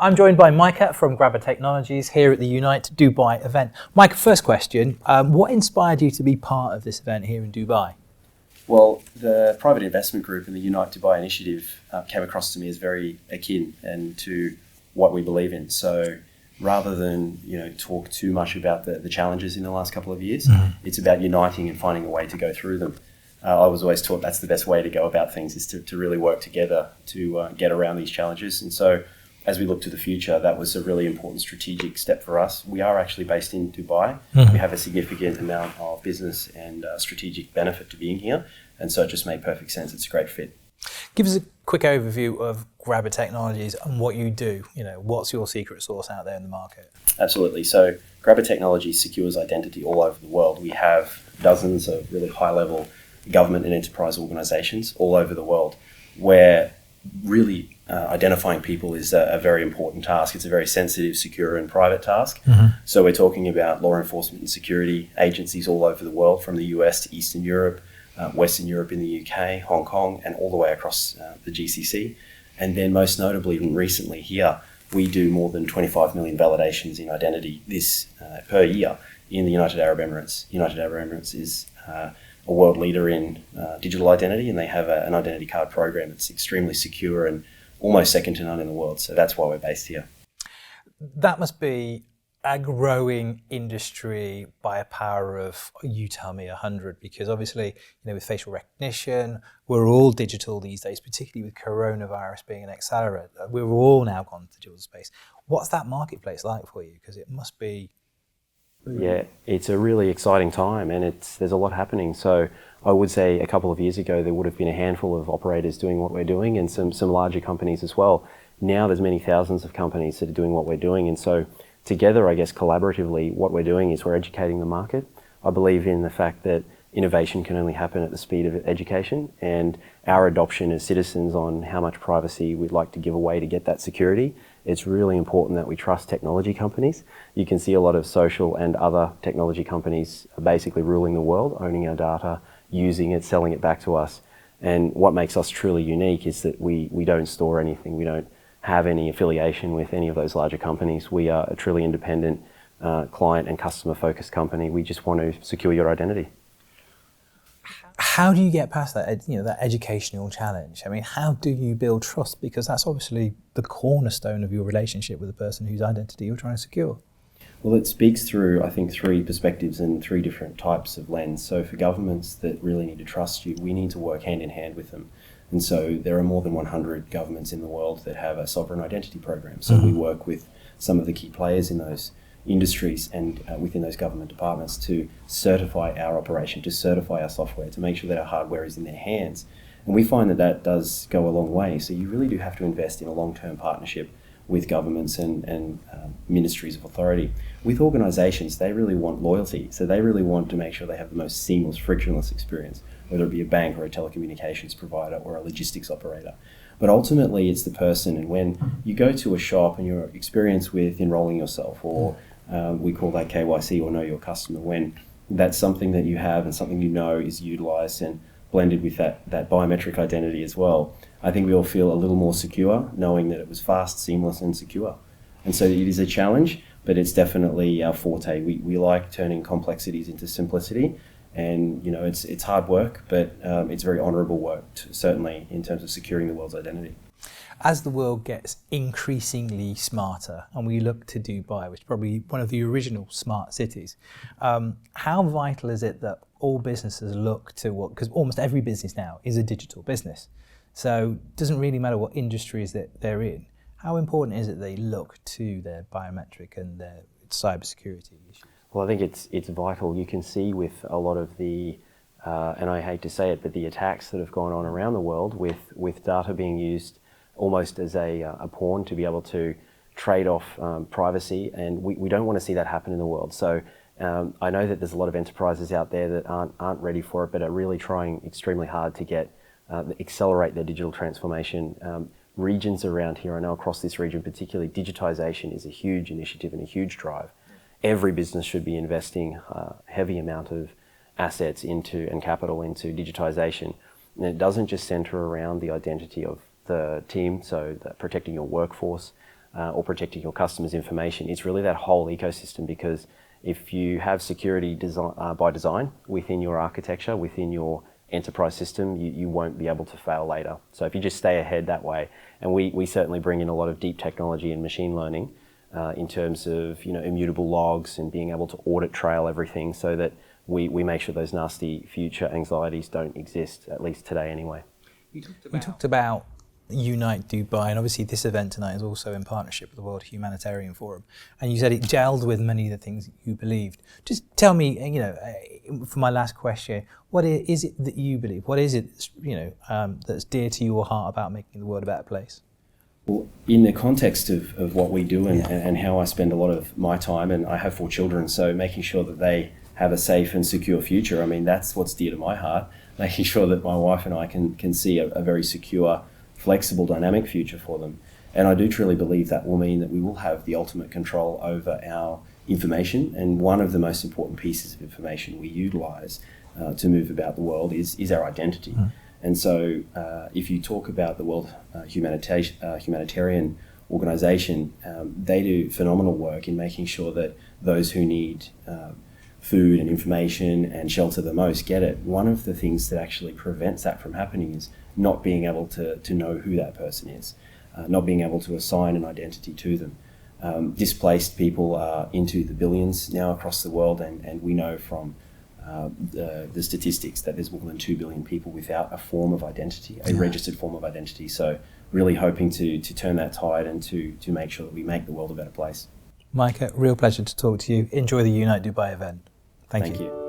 I'm joined by Micah from Grabba Technologies here at the Unite Dubai event. Micah, first question, what inspired you to be part of this event here in Dubai? Well, the private investment group and the Unite Dubai initiative came across to me as very akin and to what we believe in. So rather than talk too much about the challenges in the last couple of years, it's about uniting and finding a way to go through them. I was always taught that's the best way to go about things, is to really work together to get around these challenges. And so as we look to the future, that was a really important strategic step for us. We are actually based in Dubai. We have a significant amount of business and strategic benefit to being here. And so it just made perfect sense. It's a great fit. Give us a quick overview of Grabba Technologies and what you do. What's your secret sauce out there in the market? Absolutely. So Grabba Technologies secures identity all over the world. We have dozens of really high-level government and enterprise organizations all over the world where really identifying people is a very important task. It's a very sensitive, secure and private task. So we're talking about law enforcement and security agencies all over the world, from the US to Eastern Europe, Western Europe in the UK, Hong Kong, and all the way across the GCC. And then most notably and recently here, we do more than 25 million validations in identity per year in the United Arab Emirates. United Arab Emirates is a world leader in digital identity, and they have an identity card program that's extremely secure and almost second to none in the world. So that's why we're based here. That must be a growing industry by a power of, you tell me, 100, because obviously, with facial recognition, we're all digital these days, particularly with coronavirus being an accelerator. We're all now gone to digital space. What's that marketplace like for you? Because it must be... Yeah, it's a really exciting time, and there's a lot happening. So I would say a couple of years ago, there would have been a handful of operators doing what we're doing, and some larger companies as well. Now there's many thousands of companies that are doing what we're doing. And so together, I guess collaboratively, what we're doing is we're educating the market. I believe in the fact that innovation can only happen at the speed of education, and our adoption as citizens on how much privacy we'd like to give away to get that security. It's really important that we trust technology companies. You can see a lot of social and other technology companies are basically ruling the world, owning our data, using it, selling it back to us. And what makes us truly unique is that we don't store anything. We don't have any affiliation with any of those larger companies. We are a truly independent client and customer focused company. We just want to secure your identity. How do you get past that, that educational challenge? I mean, how do you build trust? Because that's obviously the cornerstone of your relationship with the person whose identity you're trying to secure. Well, it speaks through, I think, three perspectives and three different types of lens. So for governments that really need to trust you, we need to work hand in hand with them. And so there are more than 100 governments in the world that have a sovereign identity program. So we work with some of the key players in those industries and within those government departments to certify our operation, to certify our software, to make sure that our hardware is in their hands. And we find that does go a long way. So you really do have to invest in a long-term partnership with governments and ministries of authority. With organizations, they really want loyalty. So they really want to make sure they have the most seamless, frictionless experience, whether it be a bank or a telecommunications provider or a logistics operator. But ultimately, it's the person. And when you go to a shop and your experience with enrolling yourself, or we call that KYC, or know your customer, when that's something that you have and something is utilized and blended with that biometric identity as well, I think we all feel a little more secure knowing that it was fast, seamless and secure. And so it is a challenge, but it's definitely our forte. We like turning complexities into simplicity, and it's hard work, but it's very honourable work, certainly in terms of securing the world's identity. As the world gets increasingly smarter, and we look to Dubai, which is probably one of the original smart cities, how vital is it that all businesses look to because almost every business now is a digital business. So it doesn't really matter what industries that they're in. How important is it they look to their biometric and their cybersecurity issues? Well, I think it's vital. You can see with a lot of the, and I hate to say it, but the attacks that have gone on around the world with data being used almost as a pawn to be able to trade off privacy, and we don't want to see that happen in the world. So I know that there's a lot of enterprises out there that aren't ready for it, but are really trying extremely hard to accelerate their digital transformation. Regions around here, I know across this region particularly, digitization is a huge initiative and a huge drive. Every business should be investing a heavy amount of assets into and capital into digitization. And it doesn't just center around the identity of the team, so protecting your workforce, or protecting your customers' information. It's really that whole ecosystem, because if you have security by design within your architecture, within your enterprise system, you won't be able to fail later. So if you just stay ahead that way, and we certainly bring in a lot of deep technology and machine learning in terms of immutable logs and being able to audit trail everything, so that we make sure those nasty future anxieties don't exist, at least today anyway. We talked about Unite Dubai, and obviously this event tonight is also in partnership with the World Humanitarian Forum, and you said it gelled with many of the things that you believed. Just tell me, for my last question, what is it that you believe? What is it that's dear to your heart about making the world a better place? Well, in the context of what we do and how I spend a lot of my time, and I have 4 children, so making sure that they have a safe and secure future, I mean, that's what's dear to my heart, making sure that my wife and I can see a very secure, flexible, dynamic future for them. And I do truly believe that will mean that we will have the ultimate control over our information, and one of the most important pieces of information we utilise to move about the world is our identity. And so if you talk about the World Humanitarian Organisation, they do phenomenal work in making sure that those who need food and information and shelter the most get it. One of the things that actually prevents that from happening is not being able to know who that person is, not being able to assign an identity to them. Displaced people are into the billions now across the world, and we know from the statistics that there's more than 2 billion people without a form of identity, a registered form of identity. So really hoping to turn that tide and to make sure that we make the world a better place. Micah, real pleasure to talk to you. Enjoy the Unite Dubai event. Thank you.